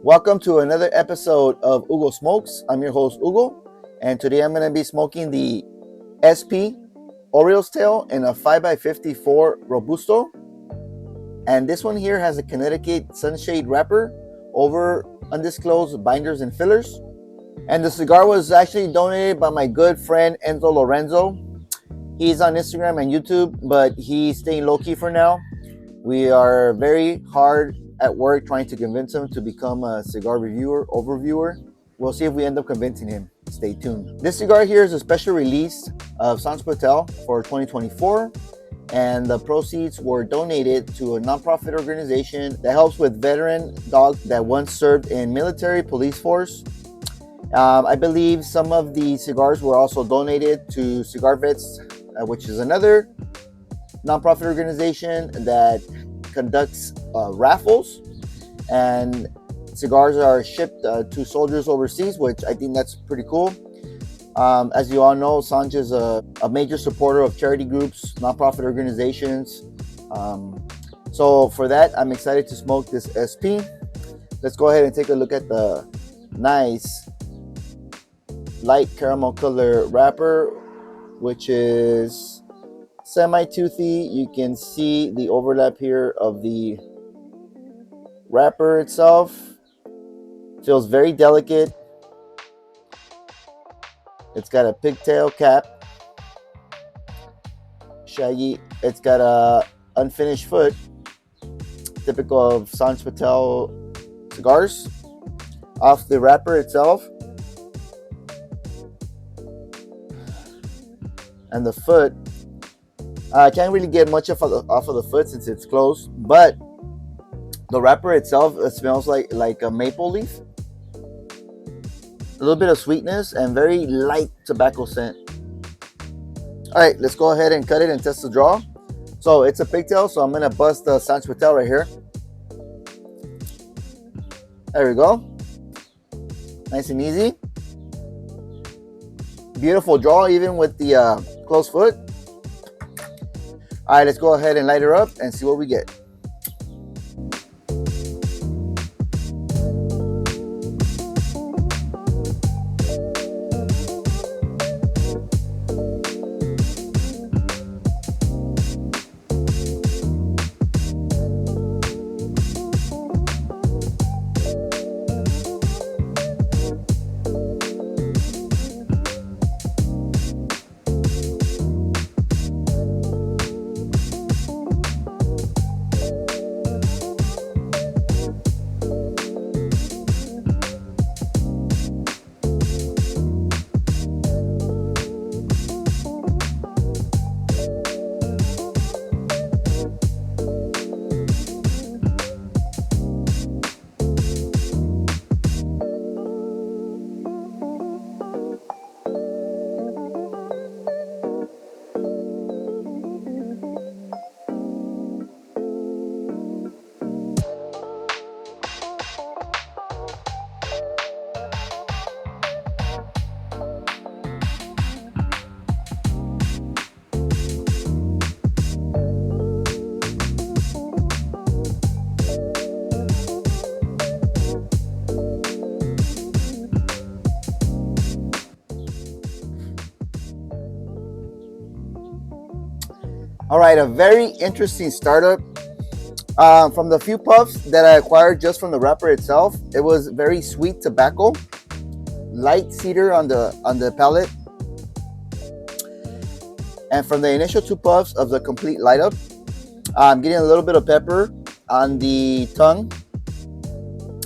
Welcome to another episode of Hugo Smokes. I'm your host, Hugo, and today I'm going to be smoking the SP Oreo tail in a 5x54 Robusto. And this one here has a Connecticut sunshade wrapper over undisclosed binders and fillers. And the cigar was actually donated by my good friend Enzo Lorenzo. He's on Instagram and YouTube, but he's staying low-key for now. We are very hard at work trying to convince him to become a cigar overviewer. We'll see if we end up convincing him. Stay tuned. This cigar here is a special release of Sanj Patel for 2024, and the proceeds were donated to a nonprofit organization that helps with veteran dogs that once served in military police force. I believe some of the cigars were also donated to Cigar Vets, which is another nonprofit organization that conducts raffles, and cigars are shipped to soldiers overseas, which I think that's pretty cool. As you all know, Sanj is a major supporter of charity groups, nonprofit organizations. So for that, I'm excited to smoke this SP. Let's go ahead and take a look at the nice light caramel color wrapper, which is semi-toothy. You can see the overlap here of the wrapper itself. Feels very delicate. It's got a pigtail cap, shaggy. It's got a unfinished foot, typical of Sanj Patel cigars. Off the wrapper itself, and the foot, I can't really get much off of the foot since it's closed, but the wrapper itself, it smells like a maple leaf. A little bit of sweetness and very light tobacco scent. All right, let's go ahead and cut it and test the draw. So it's a pigtail, so I'm gonna bust the Sanj Patel right here. There we go. Nice and easy. Beautiful draw, even with the closed foot. All right, let's go ahead and light her up and see what we get. All right, a very interesting startup. From the few puffs that I acquired just from the wrapper itself, it was very sweet tobacco, light cedar on the palate, and from the initial two puffs of the complete light up, I'm getting a little bit of pepper on the tongue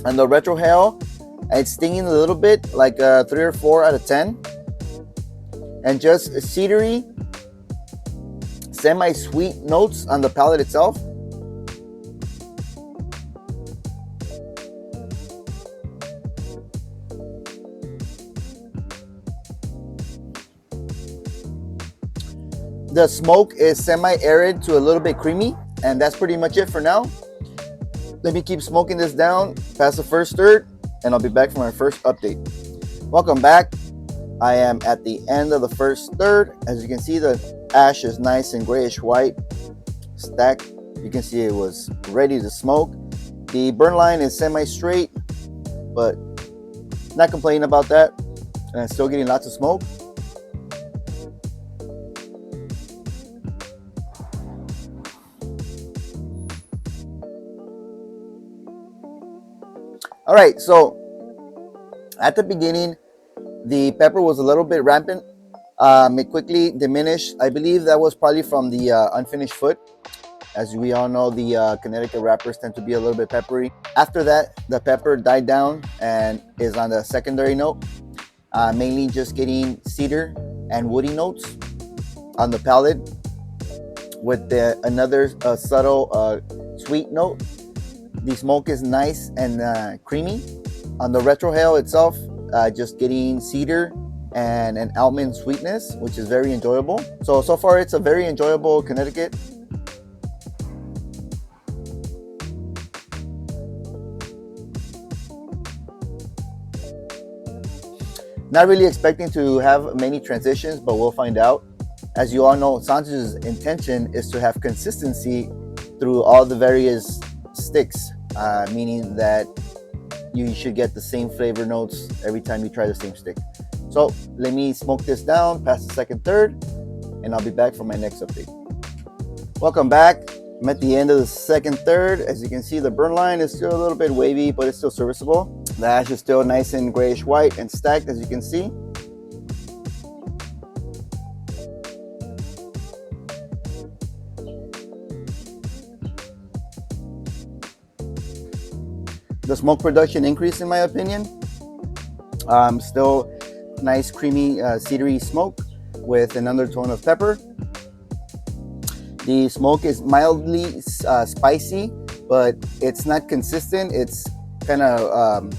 and the retrohale. It's stinging a little bit, like a 3 or 4 out of 10, and just cedary, semi-sweet notes on the palate itself. The smoke is semi-arid to a little bit creamy, and that's pretty much it for now. Let me keep smoking this down past the first third, and I'll be back for my first update. Welcome back. I am at the end of the first third. As you can see, the ash is nice and grayish white stacked. You can see it was ready to smoke. The burn line is semi-straight. but not complaining about that, and still getting lots of smoke. All right, so at the beginning, the pepper was a little bit rampant. It quickly diminished. I believe that was probably from the unfinished foot. As we all know, the Connecticut wrappers tend to be a little bit peppery. After that, the pepper died down and is on the secondary note, mainly just getting cedar and woody notes on the palate, with another subtle sweet note. The smoke is nice and creamy. On the retrohale itself, just getting cedar and an almond sweetness, which is very enjoyable. So far it's a very enjoyable Connecticut. Not really expecting to have many transitions, but we'll find out. As you all know, Sanj's intention is to have consistency through all the various sticks, meaning that you should get the same flavor notes every time you try the same stick. So let me smoke this down past the second third, and I'll be back for my next update. Welcome back. I'm at the end of the second third. As you can see, the burn line is still a little bit wavy, but it's still serviceable. The ash is still nice and grayish white and stacked, as you can see. The smoke production increased, in my opinion. Still nice, creamy, cedary smoke with an undertone of pepper. The smoke is mildly spicy, but it's not consistent. It's kind of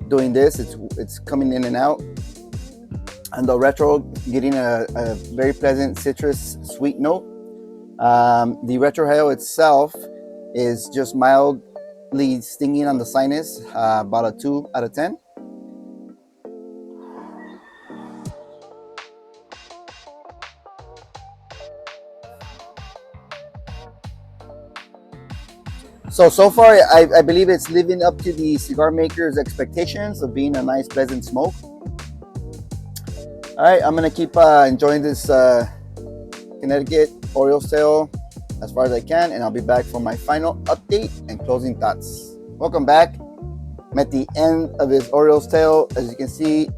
doing this. It's coming in and out. And the retro, getting a very pleasant citrus sweet note. The retrohale itself is just mildly stinging on the sinus, about a 2 out of 10. So far, I believe it's living up to the cigar maker's expectations of being a nice, pleasant smoke. All right, I'm gonna keep enjoying this Connecticut Oreo sale as far as I can, and I'll be back for my final update and closing thoughts. Welcome back. I'm at the end of this Oreo tail. As you can see,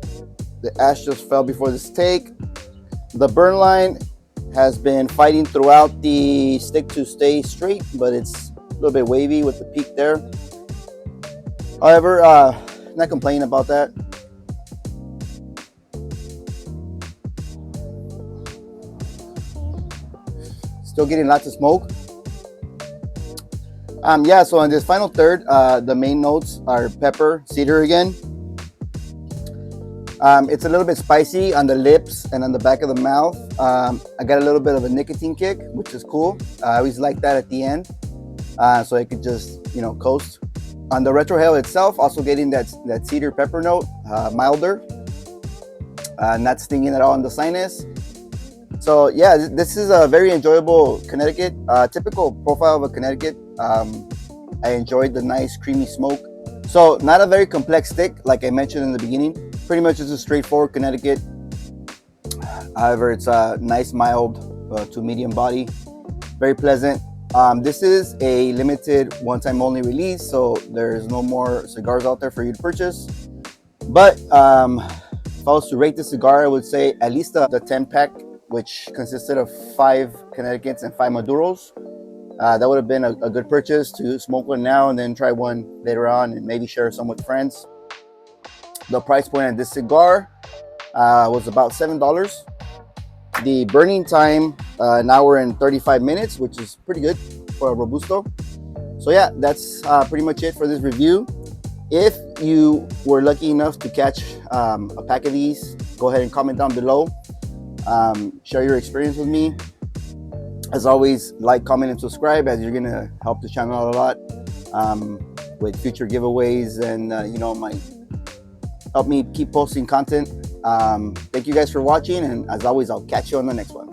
the ash just fell before this take. The burn line has been fighting throughout the stick to stay straight, but it's a little bit wavy with the peak there. However, not complaining about that. Still getting lots of smoke. Yeah, so on this final third, the main notes are pepper, cedar again. It's a little bit spicy on the lips and on the back of the mouth. I got a little bit of a nicotine kick, which is cool. I always like that at the end, so I could just, coast. On the retrohale itself, also getting that cedar pepper note, milder, not stinging at all on the sinus. So yeah, this is a very enjoyable Connecticut, typical profile of a Connecticut. I enjoyed the nice creamy smoke. So not a very complex stick, like I mentioned in the beginning. Pretty much just a straightforward Connecticut. However, it's a nice, mild to medium body. Very pleasant. This is a limited one-time only release, so there's no more cigars out there for you to purchase. But if I was to rate the cigar, I would say at least the 10-pack, which consisted of 5 Connecticut's and 5 Maduros. That would have been a good purchase to smoke one now and then try one later on and maybe share some with friends. The price point of this cigar was about $7. The burning time, now we're in 35 minutes, which is pretty good for a Robusto. So yeah, that's pretty much it for this review. If you were lucky enough to catch a pack of these, go ahead and comment down below. Share your experience with me. As always, like, comment, and subscribe, as you're gonna help the channel out a lot with future giveaways, and might help me keep posting content. Thank you guys for watching, and as always, I'll catch you on the next one.